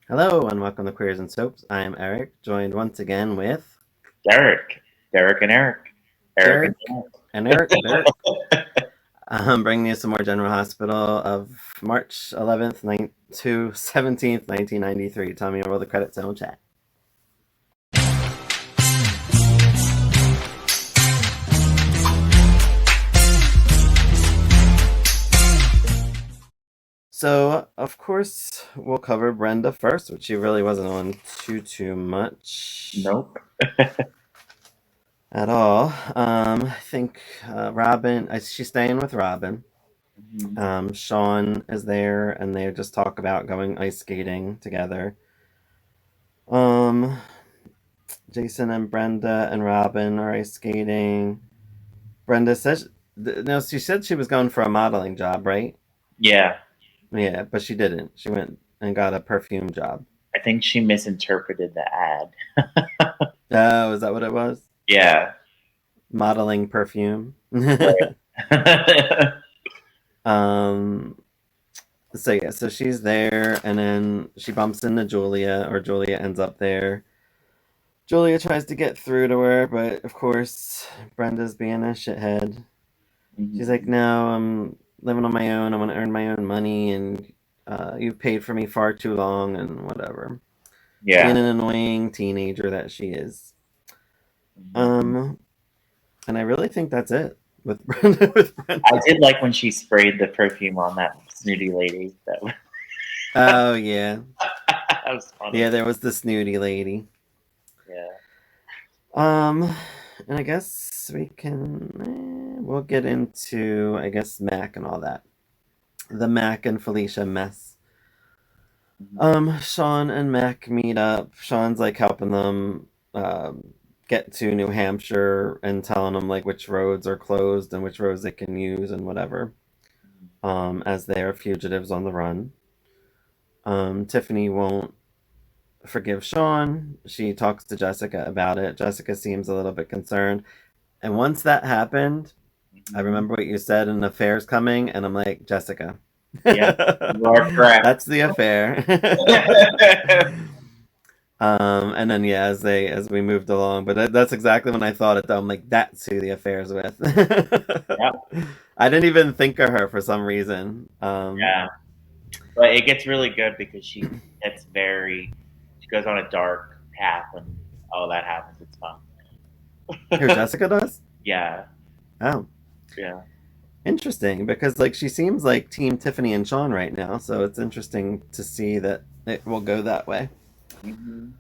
Hello and welcome to Queers and Soaps. I am Eric, joined once again with Derek. Derek and Eric. Eric and Derek and Derek. Bringing you some more General Hospital of March 11th to 17th, 1993. Tell me roll the credits and we'll chat. So, of course, we'll cover Brenda first, which she really wasn't on too much Nope. at all. I think Robin, she's staying with Robin. Mhm. Sean is there, and they just talk about going ice skating together. Um, Jason and Brenda and Robin are ice skating. Brenda says, no, she said she was going for a modeling job, right? Yeah. Yeah, but she didn't. She went and got a perfume job. I think she misinterpreted the ad. Oh, is that what it was? Yeah. Modeling perfume. Right. um, so yeah, so she's there, and then she bumps into Julia, or Julia ends up there. Julia tries to get through to her, but of course, Brenda's being a shithead. She's like, Mhm. "No, I'm living on my own. I want to earn my own money, and you've paid for me far too long, and whatever." Being Yeah. an annoying teenager that she is. Mhm. Um, and I really think that's it with Brenda. With I Brenda. did like when she sprayed the perfume on that snooty lady. Oh yeah, That was yeah. funny. There was the snooty lady. Yeah. Um, and I guess we'll get into Mac and all that. The Mac and Felicia mess. Mhm. Sean and Mac meet up. Sean's like helping them get to New Hampshire and telling them like which roads are closed and which roads they can use and whatever. As they are fugitives on the run. Tiffany won't forgive Sean. She talks to Jessica about it. Jessica seems a little bit concerned. And once that happened, I Mhm. remember what you said, an affair's coming, and I'm like, Jessica. Yeah. You are correct. That's the affair. And then yeah, as we moved along, but that's exactly when I thought it. Though I'm like, that's who the affair's with. Yep. I didn't even think of her for some reason. Yeah. But it gets really good because she goes on a dark path when all that happens. It's fun. Who Jessica does? Yeah. Oh, Yeah. interesting. Because like she seems like Team Tiffany and Sean right now, so it's interesting to see that it will go that way. Hmm.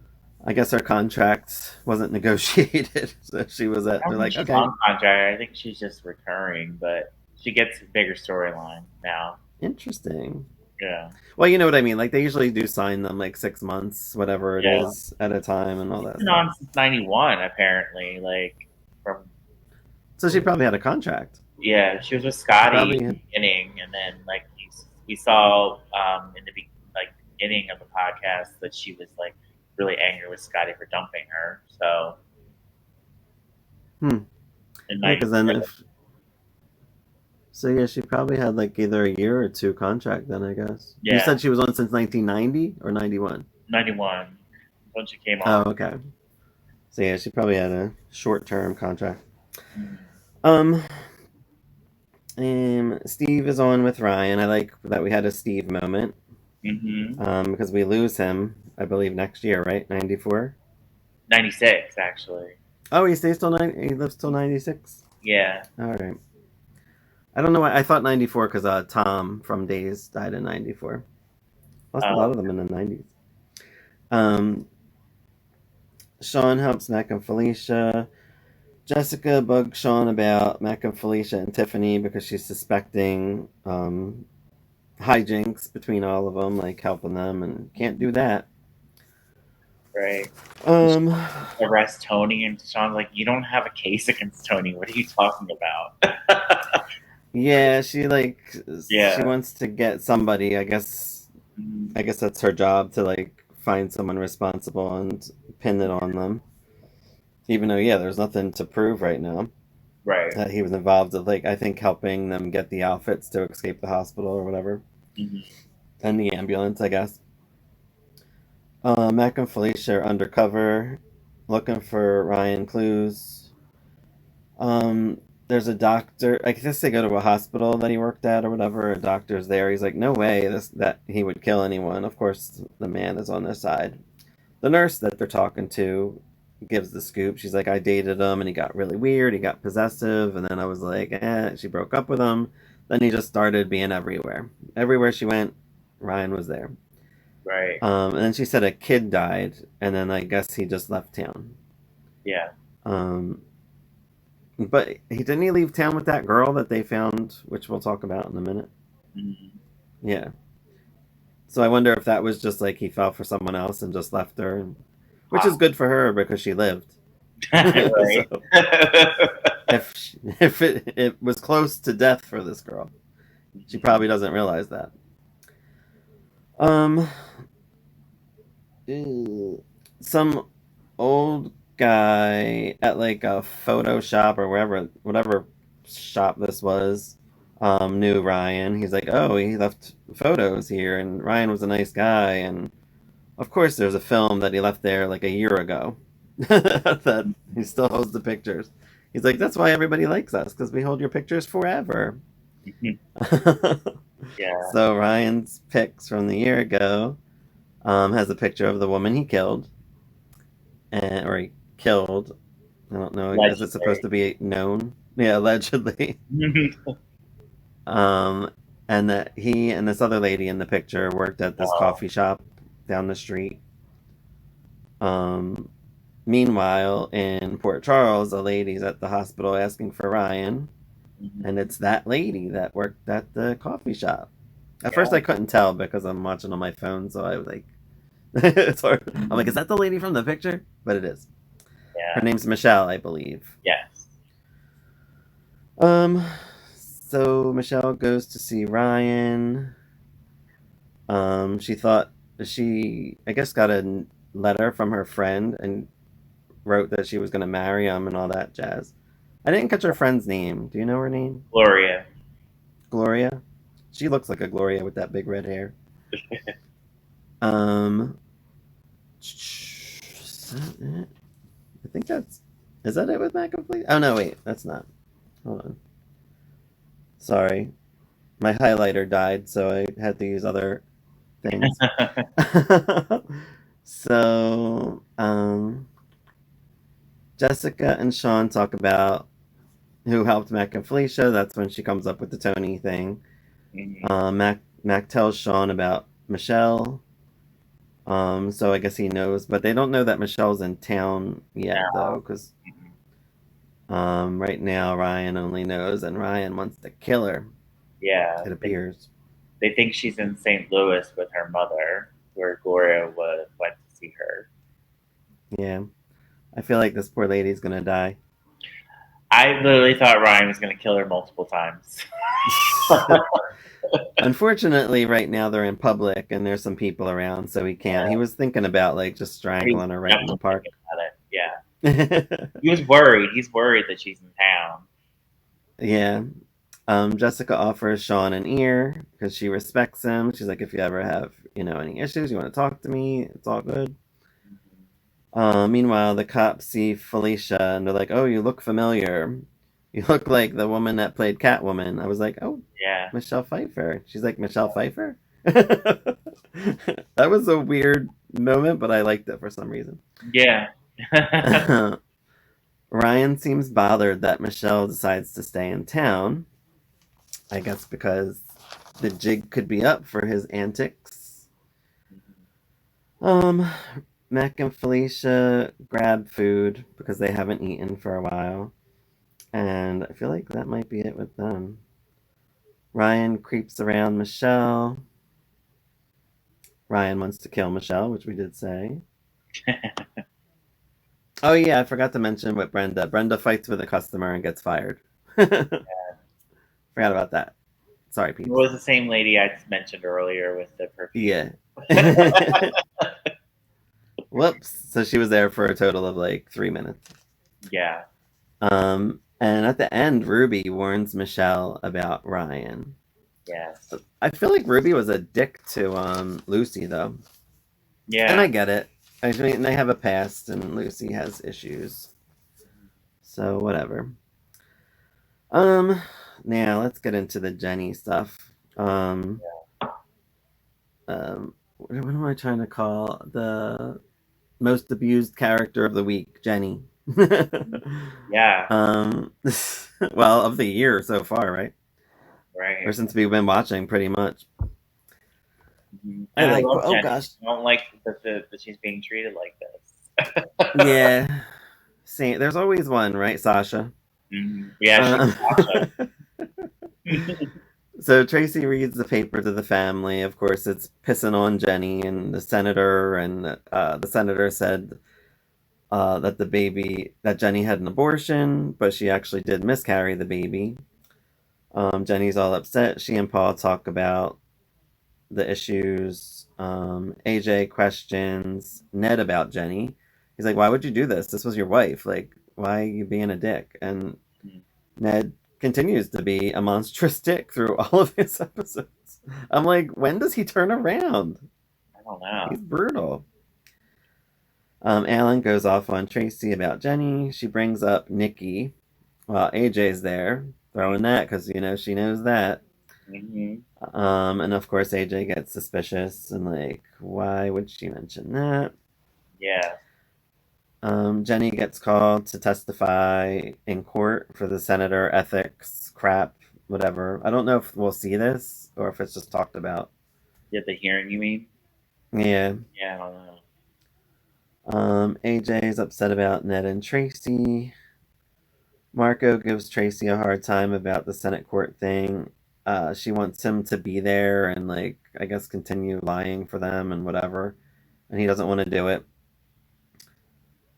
I guess her contract wasn't negotiated, so she was I at. don't They're think like, she's okay, on contract. I think she's just recurring, but she gets a bigger storyline now. interesting. Yeah. Well, you know what I mean. Like they usually do sign them like 6 months, whatever it Yeah. is, at a time, and all She's that been stuff. on since '91, apparently. Like from So she probably had a contract. yeah, she was with She Scotty probably in had. the beginning, and then like we saw in the beginning of the podcast that she was like really angry with Scotty for dumping her. So Hmm. in Yeah, because then '94, if so, yeah, she probably had like either a year or two contract. Then I guess you yeah, said she was on since 1990 or 91. '91 when she came Oh, on. okay. So yeah, she probably had a short-term contract. Mm-hmm. Um, Steve is on with Ryan. I like that we had a Steve moment. Mm-hmm. Because we lose him, I believe next year, right? 94. '96 actually. Oh, he stays till 90. He lives till 96. Yeah. All right. I don't know why I thought 94 because Tom from Days died in 94. Lost a lot Oh, of them in the 90s. Um, Sean helps Mac and Felicia. Jessica bugs Sean about Mac and Felicia and Tiffany because she's suspecting hijinks between all of them, like helping them, and can't do that. right. Um, Arrest Tony, and Sean's like, "You don't have a case against Tony. What are you talking about?" yeah, she Yeah. wants to get somebody. Mhm. I guess that's her job to like find someone responsible and pin it on them. Even though, yeah, there's nothing to prove right now Right. that he was involved with, like, I think helping them get the outfits to escape the hospital or whatever, Hmm. and the ambulance, I guess. Mac and Felicia are undercover, looking for Ryan clues. There's a doctor. I guess they go to a hospital that he worked at or whatever. A doctor's there. He's like, no way that he would kill anyone. Of course, the man is on their side. The nurse that they're talking to gives the scoop. She's like, I dated him and he got really weird. He got possessive. And then I was like, she broke up with him. Then he just started being everywhere. Everywhere she went, Ryan was there. Right. And then she said a kid died. And then I guess he just left town. Yeah. Um, but didn't he leave town with that girl that they found, which we'll talk about in a minute? Mm-hmm. Yeah. So I wonder if that was just like he fell for someone else and just left her, which is good for her because she lived. Right. So if it was close to death for this girl, she probably doesn't realize that. Um, some old guy at like a photo shop or whatever shop this was, knew Ryan. He's like, oh, he left photos here, and Ryan was a nice guy, and of course there's a film that he left there like a year ago that he still holds the pictures. He's like, that's why everybody likes us, because we hold your pictures forever. Yeah. So Ryan's pics from the year ago has a picture of the woman he killed, or he killed. I don't know. Is it supposed to be known? Yeah, allegedly. um, and that he and this other lady in the picture worked at this coffee shop down the street. Meanwhile, in Port Charles, a lady's at the hospital asking for Ryan, and it's that lady that worked at the coffee shop. At first, I couldn't tell because I'm watching on my phone, so I was like, it's hard. I'm like, is that the lady from the picture? But it is. Yeah. Her name's Michelle, I believe. Yes. So Michelle goes to see Ryan. She thought I guess, got a letter from her friend and wrote that she was going to marry him and all that jazz. I didn't catch her friend's name. Do you know her name? Gloria. Gloria? She looks like a Gloria with that big red hair. Is that it? I think is that it with Mac and Felicia? Oh, no, wait. That's not. Hold on. Sorry. My highlighter died, so I had to use other things. So, Jessica and Sean talk about who helped Mac and Felicia. That's when she comes up with the Tony thing. Mac tells Sean about Michelle. So I guess he knows, but they don't know that Michelle's in town yet, though, because right now Ryan only knows, and Ryan wants to kill her. Yeah. It appears. They think she's in St. Louis with her mother, where Gloria went to see her. Yeah. I feel like this poor lady's gonna die. I literally thought Ryan was going to kill her multiple times. Unfortunately, right now they're in public and there's some people around, so he can't. He was thinking about like just strangling her right in the park. Yeah. He was worried. He's worried that she's in town. Yeah. Jessica offers Sean an ear because she respects him. She's like, if you ever have, any issues, you want to talk to me, it's all good. Meanwhile, the cops see Felicia and they're like, oh, you look familiar. You look like the woman that played Catwoman. I was like, oh, yeah, Michelle Pfeiffer. She's like, Michelle Pfeiffer? That was a weird moment, but I liked it for some reason. Yeah. Ryan seems bothered that Michelle decides to stay in town. I guess because the jig could be up for his antics. Mac and Felicia grab food because they haven't eaten for a while. And I feel like that might be it with them. Ryan creeps around Michelle. Ryan wants to kill Michelle, which we did say. Oh, yeah, I forgot to mention with Brenda. Brenda fights with a customer and gets fired. Forgot about that. Sorry, Pete. It was the same lady I mentioned earlier with the perfume. Yeah. Whoops. So she was there for a total of like 3 minutes. Yeah. And at the end, Ruby warns Michelle about Ryan. Yes. I feel like Ruby was a dick to Lucy, though. And I Yeah. get it. I mean, they have a past, and Lucy has issues. So whatever. Um, Now let's get into the Jenny stuff. What am I trying to call the most abused character of the week? Jenny. Yeah. um, well, of the year so far, right? Or Right. since we've been watching, pretty much. I And I like. love Oh Jenny. gosh, I don't like that she's being treated like this. yeah. See, there's always one, right, Sasha? Yeah, she's Uh, Sasha. so Tracy reads the paper to the family. Of course, it's pissing on Jenny and the senator, and the senator said that Jenny had an abortion, but she actually did miscarry the baby. Jenny's all upset. She and Paul talk about the issues. AJ questions Ned about Jenny. He's like, "Why would you do this? This was your wife. Like, why are you being a dick?" And Ned continues to be a monstrous dick through all of his episodes. I'm like, when does he turn around? I don't know. He's brutal. Alan goes off on Tracy about Jenny. She brings up Nikki while AJ's there, throwing that because she knows that. Mm-hmm. And of course AJ gets suspicious and like, why would she mention that? Yeah. Jenny gets called to testify in court for the senator ethics crap, whatever. I don't know if we'll see this or if it's just talked about. Did the hearing, you mean? Yeah. Yeah, I don't know. AJ is upset about Ned and Tracy. Marco gives Tracy a hard time about the Senate court thing. She wants him to be there and, like, I guess continue lying for them and whatever. And he doesn't want to do it.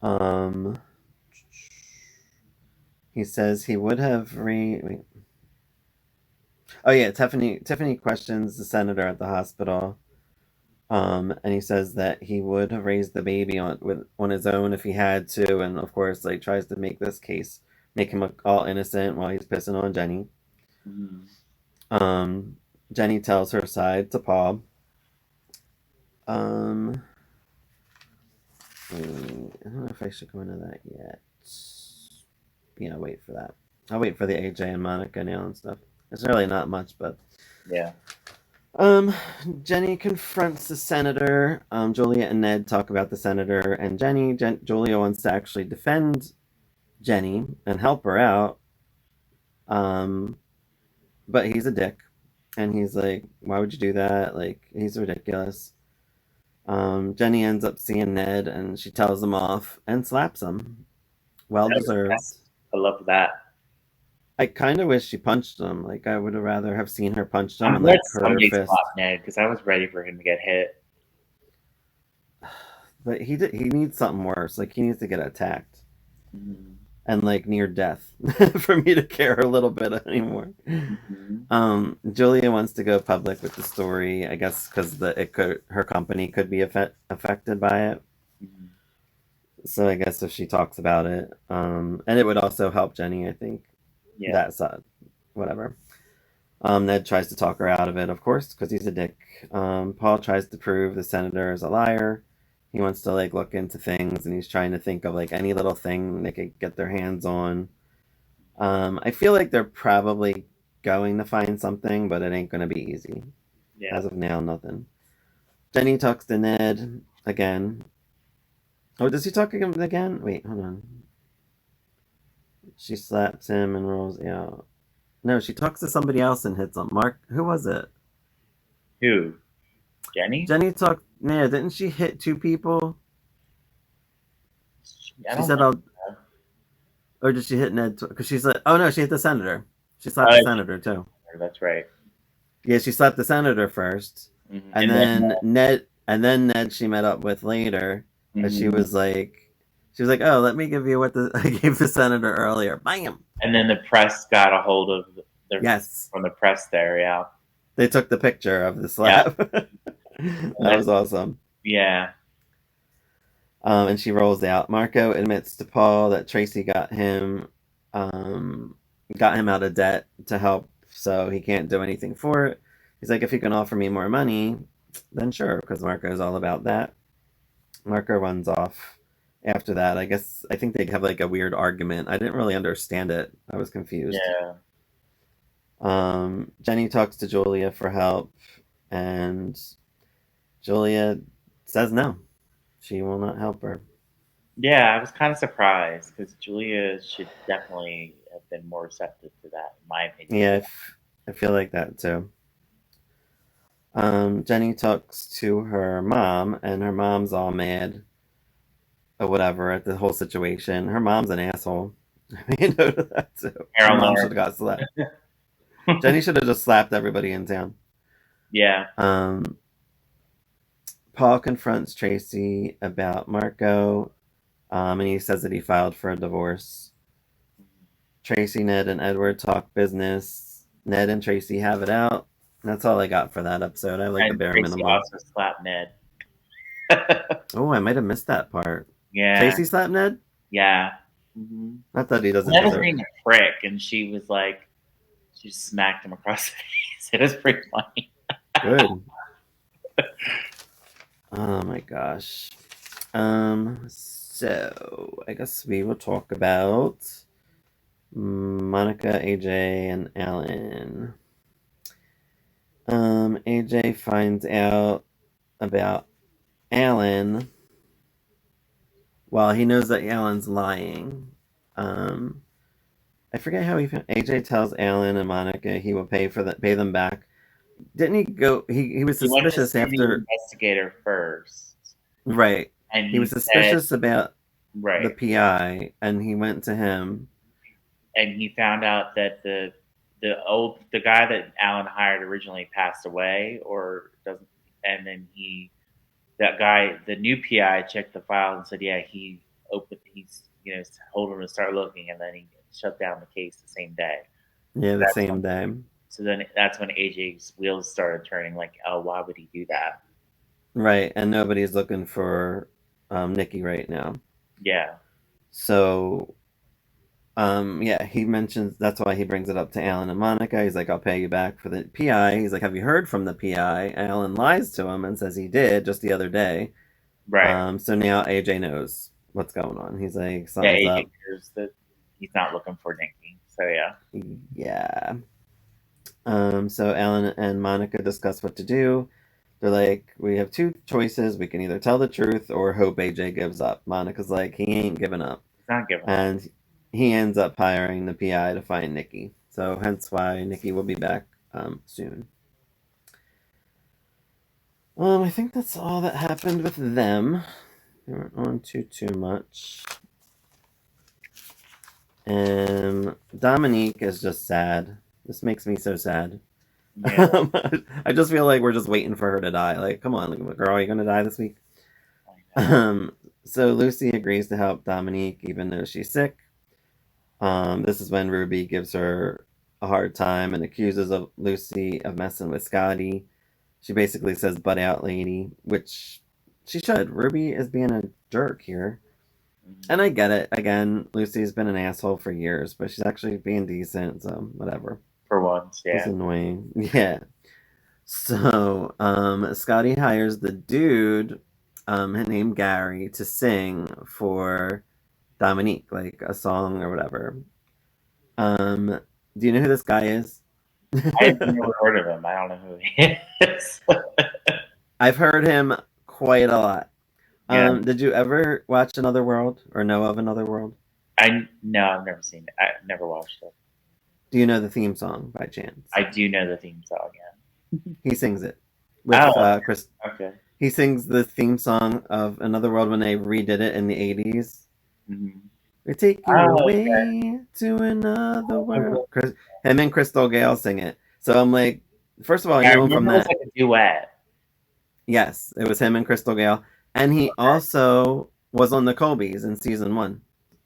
Um, he says he would have wait. Oh yeah, Tiffany questions the senator at the hospital. And he says that he would have raised the baby on his own if he had to, and of course, like tries to make this case make him look all innocent while he's pissing on Jenny. Mm-hmm. Um, Jenny tells her side to Paul. Um, I don't know if I should go into that yet. Yeah, wait for that. I'll wait for the AJ and Monica now and stuff. It's really not much, but Yeah. Um, Jenny confronts the senator. Julia and Ned talk about the senator and Jenny. Julia wants to actually defend Jenny and help her out. Um, but he's a dick, and he's like, "Why would you do that? Like, he's ridiculous." Jenny ends up seeing Ned, and she tells him off and slaps him. Well That was deserved. impressive. I love that. I kind of wish she punched him. Like, I would have rather have seen her punch him I'm and glad like hurt her somebody fist. slapped Ned because I was ready for him to get hit. But he needs something worse. Like, he needs to get attacked. Mm-hmm. And like near death for me to care a little bit anymore. Mm-hmm. Julia wants to go public with the story, I guess, because her company could be affected by it. Mm-hmm. So I guess if she talks about it, and it would also help Jenny, I think. Yeah. That side, whatever. Ned tries to talk her out of it, of course, because he's a dick. Paul tries to prove the senator is a liar. He wants to like look into things, and he's trying to think of like any little thing they could get their hands on. I feel like they're probably going to find something, but it ain't going to be easy. Yeah. As of now, nothing. Jenny talks to Ned again. Oh, does he talk to him again? Wait, hold on. She slaps him and rolls out. No, she talks to somebody else and hits him. Mark, who was it? Who? Jenny? Jenny talked. Yeah, didn't she hit two people? I She don't said, think "I'll," so. or did she hit Ned? Because she's like, oh no, she hit the senator. She slapped the senator too. That's right. Yeah, she slapped the senator first, Mm-hmm. and And then, then Ned she met up with later, and mm-hmm. she was like, oh, let me give you what I gave the senator earlier. Bam. And then the press got a hold of Yes, from the press there. Yeah. they took the picture of the Yeah. slap. That And was awesome. yeah. And she rolls out. Marco admits to Paul that Tracy got him out of debt to help, so he can't do anything for it. He's like, if you can offer me more money, then sure, because Marco's all about that. Marco runs off after that. I think they have like a weird argument. I didn't really understand it. I was confused. Yeah. Jenny talks to Julia for help, and Julia says no. She will not help her. Yeah, I was kind of surprised because Julia should definitely have been more receptive to that, in my opinion. Yeah, I feel like that too. Jenny talks to her mom, and her mom's all mad or whatever at the whole situation. Her mom's an asshole. You know that too. Her Carol mom should Lawrence. have got slapped. Jenny should have just slapped everybody in town. Yeah. Um, Paul confronts Tracy about Marco, and he says that he filed for a divorce. Tracy, Ned, and Edward talk business. Ned and Tracy have it out. That's all I got for that episode. I like the And bare Tracy minimum. also slapped Ned. Oh, I might have missed that part. Yeah. Tracy slapped Ned? Yeah. Mm-hmm. I thought he doesn't Ned was deserve being a prick, and she was like, she just smacked him across the face. It was pretty funny. Good. Oh my gosh. So I guess we will talk about Monica, AJ, and Alan. AJ finds out about Alan. Well, he knows that Alan's lying. I forget how AJ tells Alan and Monica he will pay them back. Didn't he go? He was He went to suspicious see the after. investigator first, Right. and He was suspicious about the right, PI, and he went to him. and he found out that the guy that Alan hired originally passed away or doesn't, and then that guy, the new PI, checked the file and said, yeah, he's told him to start looking, and then he shut down the case the same day. Yeah, the same day. So then that's when AJ's wheels started turning. Like, oh, why would he do that? Right, and nobody's looking for Nikki right now. Yeah. So, yeah, he mentions that's why he brings it up to Alan and Monica. He's like, "I'll pay you back for the PI." He's like, "Have you heard from the PI?" Alan lies to him and says he did just the other day. Right. So now AJ knows what's going on. He's like, Yeah, "Something's AJ up." knows that he's not looking for Nikki. So yeah. Yeah. So Alan and Monica discuss what to do. They're like, we have two choices. We can either tell the truth or hope AJ gives up. Monica's like, he ain't giving up. He's not giving up. And he ends up hiring the PI to find Nikki. So hence why Nikki will be back soon. I think that's all that happened with them. They weren't on too much. And Dominique is just sad. This makes me so sad. Yeah. I just feel like we're just waiting for her to die. Like, come on, girl, are you gonna die this week? So Lucy agrees to help Dominique even though she's sick. This is when Ruby gives her a hard time and accuses of Lucy of messing with Scotty. She basically says, "Butt out, lady," which she should. Ruby is being a jerk here. And I get it. Again, Lucy's been an asshole for years, but she's actually being decent, so whatever. For once, yeah. It's annoying. Yeah. So, Scotty hires the dude, named Gary, to sing for Dominique, like a song or whatever. Do you know who this guy is? I've never heard of him. I don't know who he is. I've heard him quite a lot. Yeah. Did you ever watch Another World or know of Another World? No, I've never seen it. I've never watched it. Do you know the theme song by chance? I do know the theme song, yeah. He sings it with Chris. Okay. He sings the theme song of Another World when they redid it in the 80s. Mm-hmm. We take you away to another world. Him and Crystal Gale sing it. So I'm like, first of all, I knew him from that. It was like a duet. Yes, it was him and Crystal Gale. And he also was on the Colbys in season 1.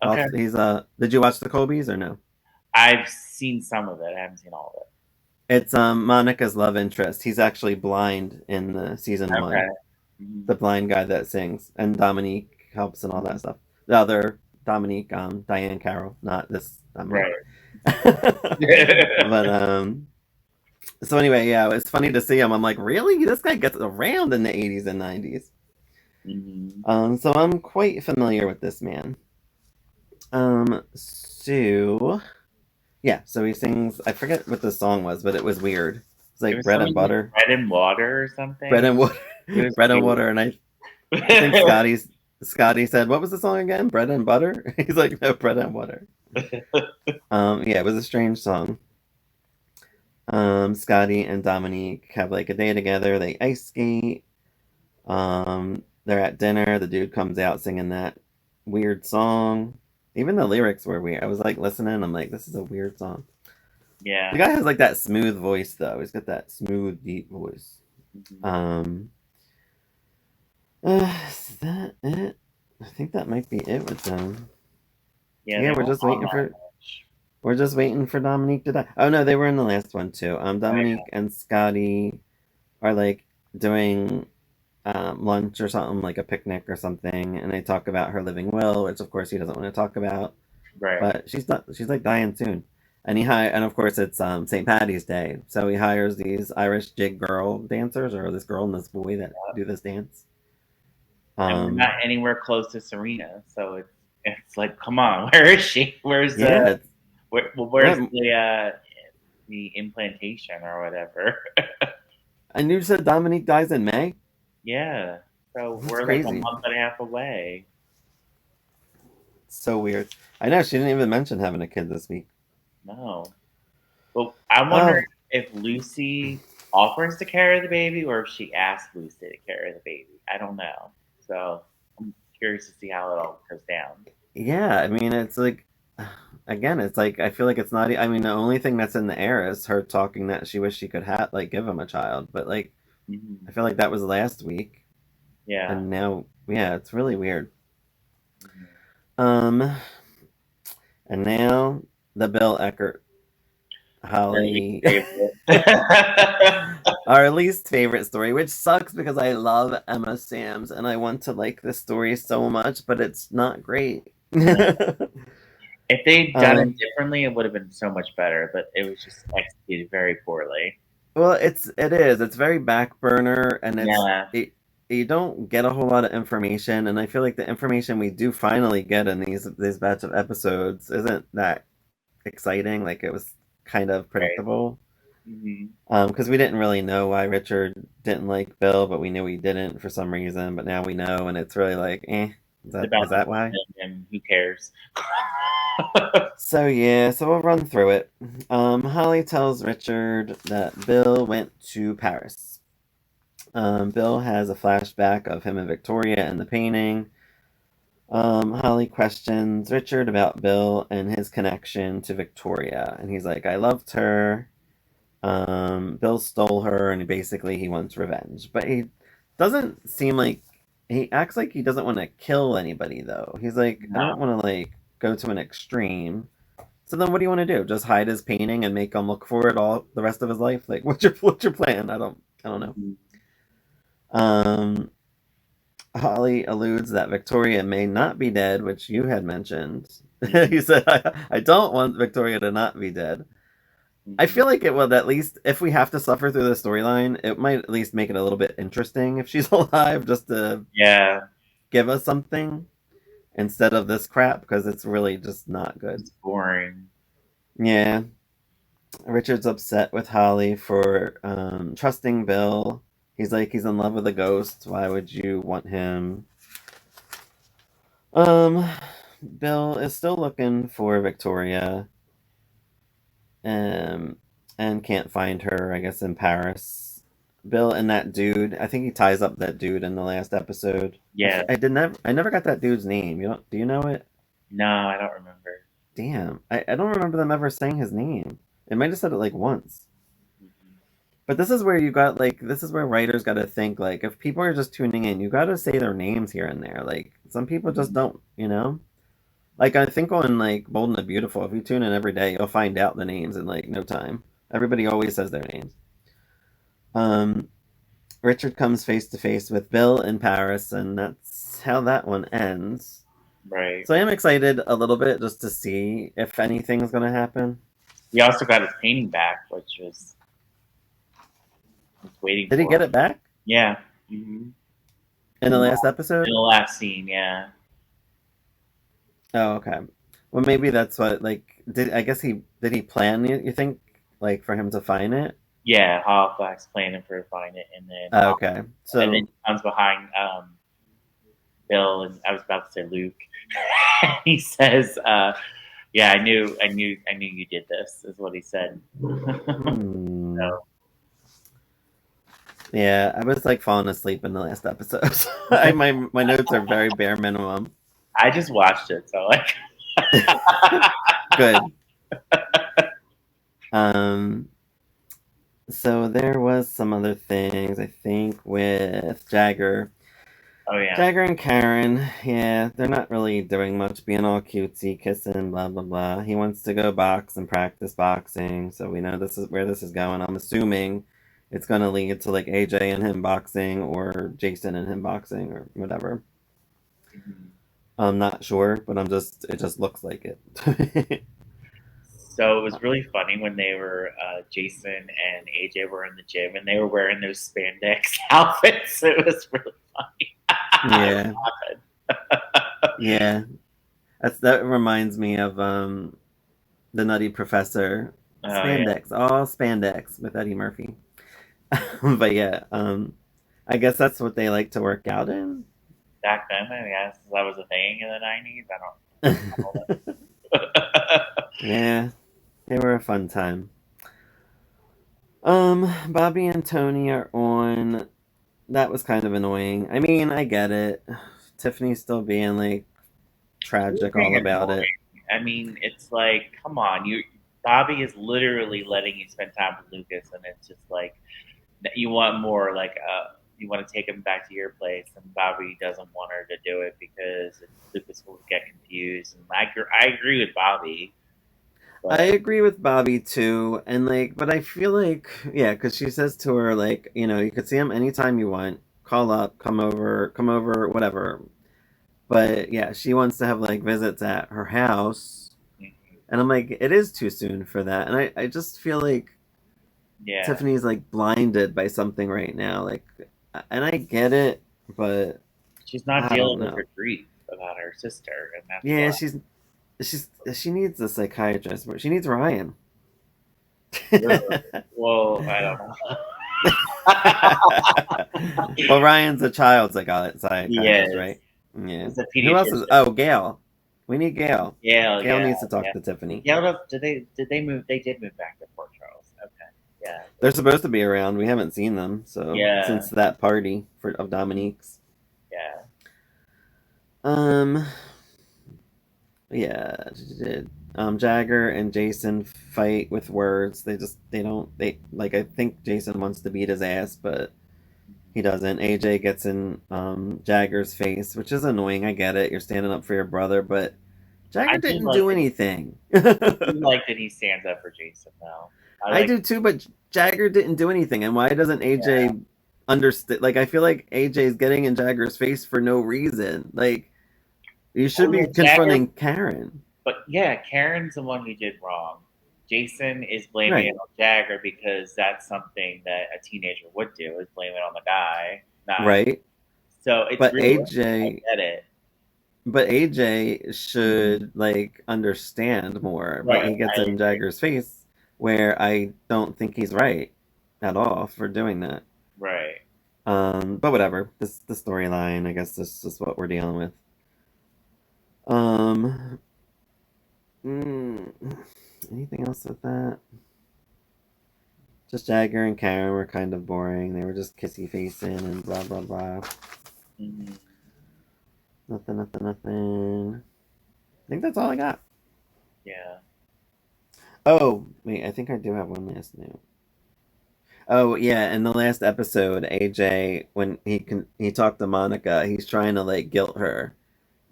Okay. Did you watch the Colbys or no? I've seen some of it. I haven't seen all of it. It's Monica's love interest. He's actually blind in the season 1. Mm-hmm. The blind guy that sings. And Dominique helps and all that stuff. The other Dominique, Diane Carroll, not this Dominique. Right. But so anyway, yeah, it's funny to see him. I'm like, really? This guy gets around in the 80s and 90s. Mm-hmm. So I'm quite familiar with this man. So yeah, so he sings. I forget what the song was, but it was weird. It's It like was bread and something like butter, bread and water or bread something. and water, It was bread and weird. water. And I think Scotty said, "What was the song again? Bread and butter." He's like, "No, bread and water." Yeah, it was a strange song. Scotty and Dominique have like a day together. They ice skate. They're at dinner. The dude comes out singing that weird song. Even the lyrics were weird. I was like listening. I'm like, this is a weird song. The Yeah. guy has like that smooth voice though. He's got that smooth, deep voice. Mhm. Um, is that it? I think that might be it with them. Yeah, Yeah, they weren't on that much. we're just waiting for Dominique to die. Oh no, they were in the last one too. Oh, yeah. Dominique and Scotty are like doing lunch or something, like a picnic or something, and they talk about her living will, which of course he doesn't want to talk about. Right. But she's not. She's like dying soon, and and of course it's St. Patty's Day, so he hires these Irish jig girl dancers, or this girl and this boy that do this dance. And we're not Um, anywhere close to Serena, so it's like, come on, where is she? yeah, Where's right. the implantation or whatever? And you said Dominique dies in May. Yeah. So That's we're like a crazy. month and a half away. It's so weird. I know she didn't even mention having a kid this week. No. But I wonder Oh, if Lucy offers to carry the baby or if she asks Lucy to carry the baby. I don't know. So I'm curious to see how it all goes down. yeah. I mean, it's like again, it's like I feel like it's not. I mean, the only thing that's in the air is her talking that she wished she could have like give him a child, but like Hmm. I feel like that was last week, Yeah. and now yeah, it's really weird. Mhm. Um, and now the Bill Eckert Our least Holly, favorite. our least favorite story, which sucks because I love Emma Samms and I want to like this story so much, but it's not great. No. If they'd done it um, differently, it would have been so much better, but it was just executed very poorly. well, it's very back burner, and Yeah. you don't get a whole lot of information, and I feel like the information we do finally get in these batch of episodes isn't that exciting. Like it was kind of Right. predictable. Hmm. Because we didn't really know why Richard didn't like Bill, but we knew he didn't for some reason. But now we know, and it's really like, It's about is the that why? woman, and who cares? So yeah, so we'll run through it. Holly tells Richard that Bill went to Paris. Bill has a flashback of him and Victoria and the painting. Holly questions Richard about Bill and his connection to Victoria, and he's like, "I loved her. Bill stole her, and basically he wants revenge. But he doesn't seem like he acts like he doesn't want to kill anybody though. He's like, I don't No. want to like go to an extreme. So then, what do you want to do? Just hide his painting and make him look for it all the rest of his life? Like, what's your plan? I don't know. Mhm. Um, Holly alludes that Victoria may not be dead, which you had mentioned. Mhm. He said, I don't want Victoria to not be dead. I Mhm. feel like it would at least, if we have to suffer through the storyline, it might at least make it a little bit interesting if she's alive, just to Yeah. give us something instead of this crap, because it's really just not good. It's boring. Yeah, Richard's upset with Holly for trusting Bill. He's like, he's in love with a ghost. Why would you want him? Um, Bill is still looking for Victoria, um, and can't find her. I guess in Paris. Bill and that dude. I think he ties up that dude in the last episode. Yeah. I did never. I never got that dude's name. You don't? Do you know it? No, I don't remember. Damn. I don't remember them ever saying his name. It might have said it like once. Mhm. But this is where you got like this is where writers got to think like if people are just tuning in, you got to say their names here and there. Like some people just Mhm. don't, you know. Like I think on like Bold and the Beautiful, if you tune in every day, you'll find out the names in like no time. Everybody always says their names. Um, Richard comes face to face with Bill in Paris, and that's how that one ends. Right. So I am excited a little bit just to see if anything's going to happen. He also got his painting back, which was waiting Did he for get him. it back? Yeah. Hmm. In the last In episode? the last scene, yeah. Oh, okay. Well, maybe that's what like did I guess he did he plan you think like for him to find it? Yeah, Hoffax planning for to find it, Oh, okay. and then So he comes behind Bill, and I was about to say Luke. He says, "Yeah, I knew you did this." Is what he said. hmm. So Yeah, I was like falling asleep in the last episode. I my notes are very bare minimum. I just watched it, so like, Good. Um so there was some other things I think with Jagger. oh yeah. Jagger and Karen, yeah, they're not really doing much, being all cutesy, kissing, blah blah blah. He wants to go box and practice boxing, so we know this is where this is going. I'm assuming it's gonna lead to like AJ and him boxing, or Jason and him boxing, or whatever. Mhm. I'm not sure, but it just looks like it. So it was really funny when they were Jason and AJ were in the gym and they were wearing those spandex outfits. It was really funny. I was Yeah, laughing. yeah. That reminds me of the Nutty Professor, Oh yeah, spandex, all spandex with Eddie Murphy. But yeah, I guess that's what they like to work out in. back then I guess that was a thing in the '90s. I don't. Yeah, they were a fun time. Bobby and Tony are on. That was kind of annoying. I mean, I get it. Tiffany's still being like She's tragic all being about it. annoying. I mean, it's like, come on, you. Bobby is literally letting you spend time with Lucas, and it's just like you want more. Like, you want to take him back to your place, and Bobby doesn't want her to do it because Lucas will get confused. And I agree with Bobby, I but agree with Bobby too, and like, but I feel like, yeah, because she says to her, like, you could see him anytime you want. Call up, come over, whatever. But yeah, she wants to have like visits at her house, and I'm like, it is too soon for that. And I just feel like yeah, Tiffany's like blinded by something right now. Like, and I get it, but she's not I don't dealing with know. her grief about her sister, and that's Yeah, why. she needs a psychiatrist. But she needs Ryan. Well, I don't know. Well, Ryan's a child psychiatrist, Yes, right? Yeah. he's a Who else is? pediatrician. Oh, Gail. We need Gail. Yeah, Gail yeah, needs to talk yeah. to Tiffany. Yeah, did they move? They did move back to Port Charles. Okay. Yeah. They're supposed to be around. We haven't seen them, so Yeah. since that party of Dominique's. Yeah. Um, yeah, Jagger and Jason fight with words. They don't they like. I think Jason wants to beat his ass, but he doesn't. AJ gets in Jagger's face, which is annoying. I get it. You're standing up for your brother, but I Jagger do didn't like do that. anything. I do like that he stands up for Jason though. I I like. do too, but Jagger didn't do anything. And why doesn't Yeah. AJ understand? Like, I feel like AJ's getting in Jagger's face for no reason. Like, you should Oh be yeah, Jagger. confronting Karen. But yeah, Karen's the one who did wrong. Jason is blaming it Right, on Jagger because that's something that a teenager would do, is blame it on the guy. Not right. so it's But really I AJ, get it. but AJ Mhm. should like understand more. But Right. he gets I in agree. Jagger's face where I don't think he's right at all for doing that. Right. But whatever. This the storyline. I guess this is what we're dealing with. Um, mm, anything else with that? Just Jagger and Karen were kind of boring. They were just kissy facing and blah blah blah. Hmm. Nothing, nothing, nothing. I think that's all I got. Yeah. Oh, wait, I think I do have one last note. Oh yeah, in the last episode, AJ when he talked to Monica, he's trying to like guilt her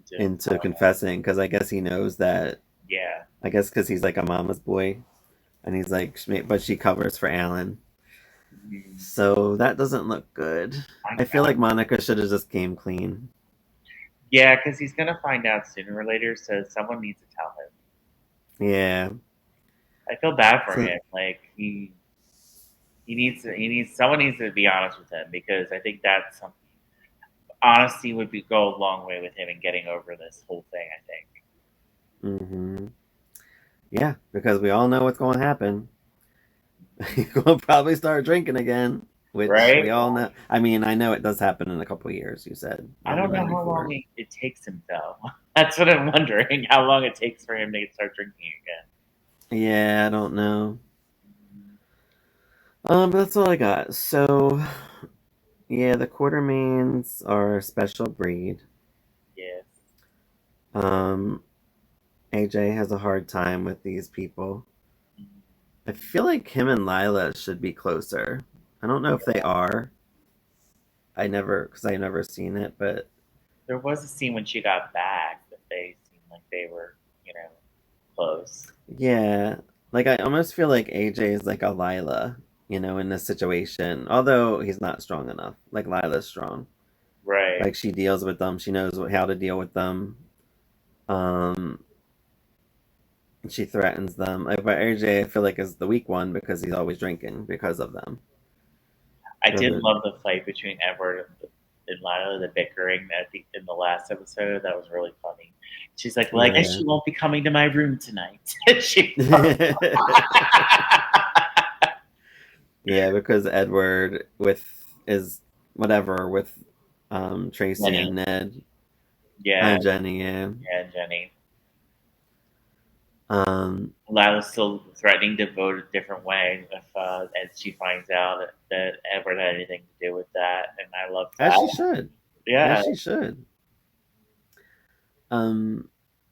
Just, into confessing because I guess he knows that. yeah. I guess because he's like a mama's boy, and he's like, but she covers for Alan. Mhm. So that doesn't look good. I feel I like Monica should have just came clean. yeah, because he's gonna find out sooner or later, so someone needs to tell him. Yeah. I feel bad for So him. Like he needs someone needs to be honest with him because I think that's something. honesty would go a long way with him in getting over this whole thing. I think. Hmm. Yeah, because we all know what's going to happen. He's going to probably start drinking again, which Right? we all know. I mean, I know it does happen in a couple of years. You said I on the don't know how long 94. it takes him though. That's what I'm wondering. How long it takes for him to start drinking again. Yeah, I don't know. But that's all I got. So, yeah, the Quartermains are a special breed. Yes. Um, AJ has a hard time with these people. Mhm. I feel like him and Lila should be closer. I don't know if they are. Because I never seen it, but There was a scene when she got back that they seemed like they were, close. yeah, like I almost feel like AJ is like a Lila, in this situation. Although he's not strong enough. Like Lila's strong. Right. Like she deals with them. She knows how to deal with them. Um, she threatens them. Like, but AJ, I feel like is the weak one because he's always drinking because of them. I They're did the love the fight between Edward and Lila, the bickering in the last episode. That was really funny. She's like, "Well, I guess yeah. she won't be coming to my room tonight." she, Yeah, because Edward with is whatever with Tracy Jenny, and Ned. yeah, Jenny, yeah. yeah, Jenny. Um Lila's still threatening to vote a different way if as she finds out that Edward had anything to do with that, and I love as that. she should. As Yeah, she should. Um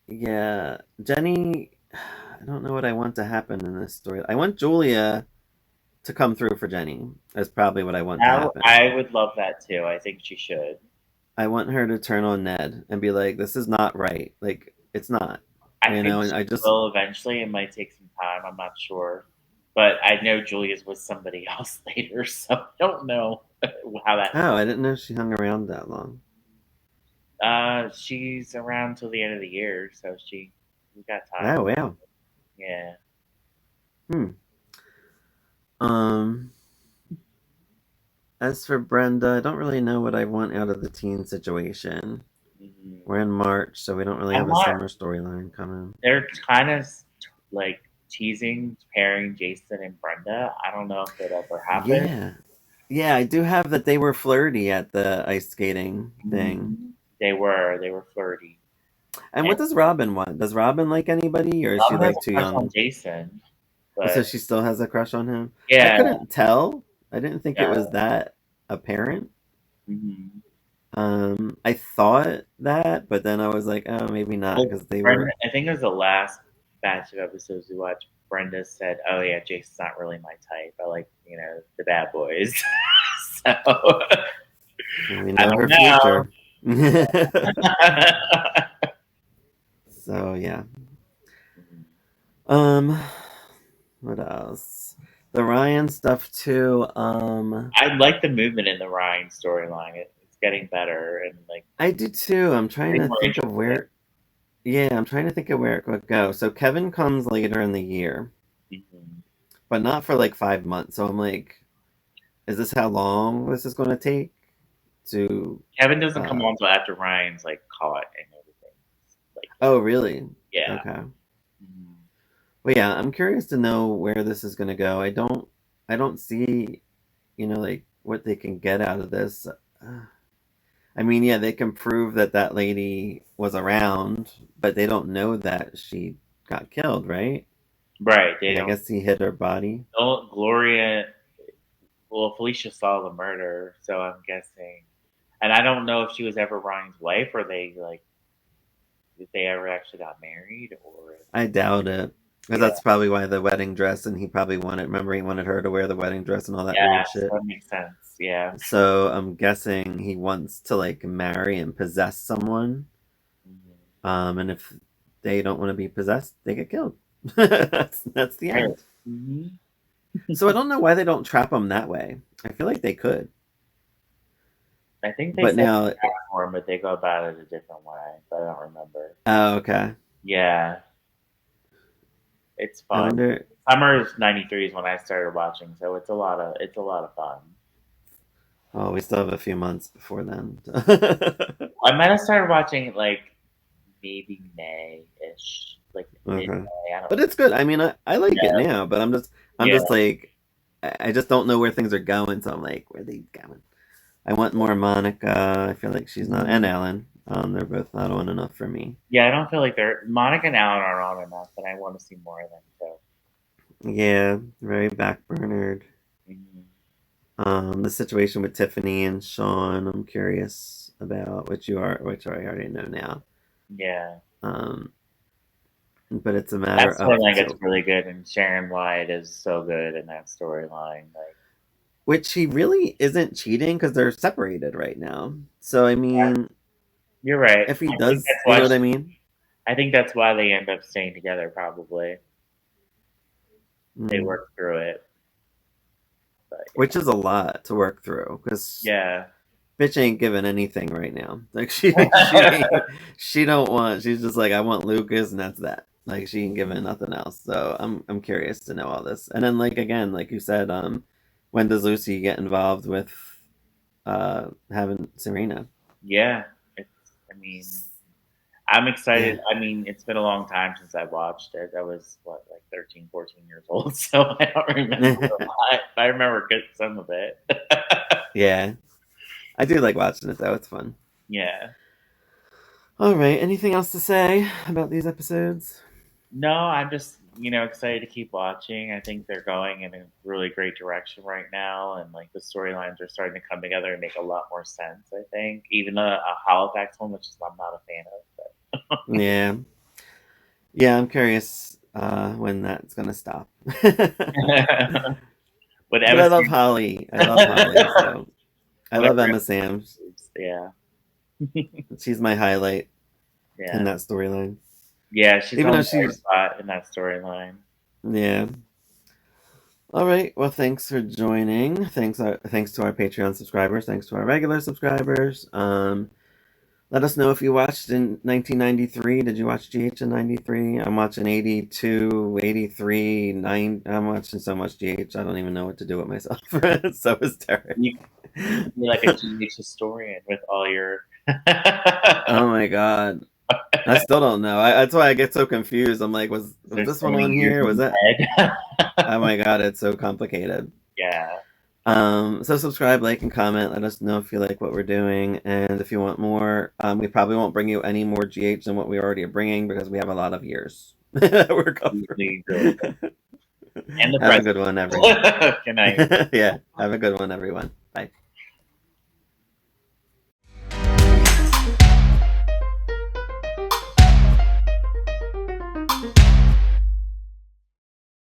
yeah. Jenny I don't know what I want to happen in this story. I want Julia to come through for Jenny. That's probably what I want to happen. I would love that too. I think she should. I want her to turn on Ned and be like, this is not right. Like, it's not. I think And she I just, will eventually. It might take some time. I'm not sure, but I know Julia's with somebody else later, so I don't know how that. oh, I didn't know she hung around that long. She's around till the end of the year, so we got time. Oh, wow. Yeah. Hmm. Um, as for Brenda, I don't really know what I want out of the teen situation. Hmm. We're in March, so we don't really I'm have a not. summer storyline coming. They're kind of like teasing pairing Jason and Brenda. I don't know if it ever happened. Yeah. Yeah, I do have that they were flirty at the ice skating thing. Mhm. They were flirty. And And what does Robin want? Does Robin like anybody, or is she Robin has like a too crush on young? Jason, Oh, so but she still has a crush on him? I yeah, couldn't tell. I didn't think it yeah. was that apparent. Hmm. I thought that, but then I was like, oh, maybe not, Well, because they Brenda, were. I think it was the last batch of episodes we watched. Brenda said, "Oh yeah, Jason's not really my type. I like the bad boys." So We I know don't her know. future. So yeah. Um, what else? The Ryan stuff too. I like the movement in the Ryan storyline. It's getting better and like I do too. I'm trying getting to more think of interesting. where. Yeah, I'm trying to think of where it could go. So Kevin comes later in the year, Hmm. but not for like 5 months. So I'm like, is this how long this is going to take to? Kevin doesn't come Uh, on until after Ryan's like caught and everything. Like oh, really? yeah. Okay. Mhm. Well, yeah, I'm curious to know where this is going to go. I don't see, like what they can get out of this. I mean, yeah, they can prove that that lady was around, but they don't know that she got killed, right? Right. They Like, I don't. guess he hit her body. Oh, Gloria. Well, Felicia saw the murder, so I'm guessing. And I don't know if she was ever Ryan's wife, or if they ever actually got married, or I doubt it. Because yeah, that's probably why the wedding dress, and he probably remember, he wanted her to wear the wedding dress and all that yeah, weird so shit. that makes sense. Yeah. So I'm guessing he wants to like marry and possess someone. Mhm. And if they don't want to be possessed, they get killed. That's the Right. end. Hmm. So I don't know why they don't trap him that way. I feel like they could, I think they but said now, for him, but they go about it a different way. But I don't remember. oh, okay. Yeah, it's I fun. wonder. Summer is '93 is when I started watching, so it's a lot of fun. Oh, we still have a few months before then. I might have started watching like maybe May-ish, like Okay. mid-May. I don't But know. it's good. I mean, I like it Yeah, now, but I'm yeah, just like, I just don't know where things are going. So I'm like, where are they going? I want more Monica. I feel like she's not, and Mhm. Ellen. They're both not on enough for me. Yeah. I don't feel like they're Monica and Alan are on enough, and I want to see more of them. So, Yeah, very backburnered. mhm. The situation with Tiffany and Sean, I'm curious about, which I already know now. Yeah, Um, but it's a that matter of storyline gets really good, and Sharon Wyatt is so good in that storyline. Like, which he really isn't cheating because they're separated right now. So I mean, you're right. if he I think does, that's you know why. what I mean? I think that's why they end up staying together. Probably they Mm. work through it. But Which is a lot to work through because yeah, bitch ain't giving anything right now. Like yeah. she don't want. She's just like I want Lucas and that's that. Like she ain't giving nothing else. So I'm curious to know all this. And then like again, like you said, when does Lucy get involved with having Serena? Yeah, it's. I mean, I'm Yeah. excited. I mean, it's been a long time since I watched it. I was what, like 13, 14 years old, so I don't remember a lot. I remember good some of it. Yeah. I do like watching it though. It's fun. Yeah. All right. Anything else to say about these episodes? No, I'm just, excited to keep watching. I think they're going in a really great direction right now, and like the storylines are starting to come together and make a lot more sense. I think even a Halifax one, which I'm not a fan of, Yeah. Yeah, I'm curious when that's gonna stop. but but with I Emma love Holly. I love Holly. So I love whenever, Emma Sam's. yeah, She's my highlight in yeah, that storyline. yeah, she's Even on though the right she's spot in that storyline. yeah. All right. Well, thanks for joining. Thanks to our Patreon subscribers. Thanks to our regular subscribers. Let us know if you watched in 1993. Did you watch GH in 93? I'm watching 82, 83, 9. I'm watching so much GH. I don't even know what to do with myself. So is Derek. You could be like a GH historian with all your. Oh my god. I still don't know. That's why I get so confused. I'm like, was There's this so one many on years here? Was in that? your head. Oh my god, it's so complicated. Yeah. So subscribe, like, and comment. Let us know if you like what we're doing, and if you want more. We probably won't bring you any more GH than what we already are bringing because we have a lot of years that we're covering. Really, really good. And the Have a present. good one, everyone. Good night. Yeah, have a good one, everyone. Bye.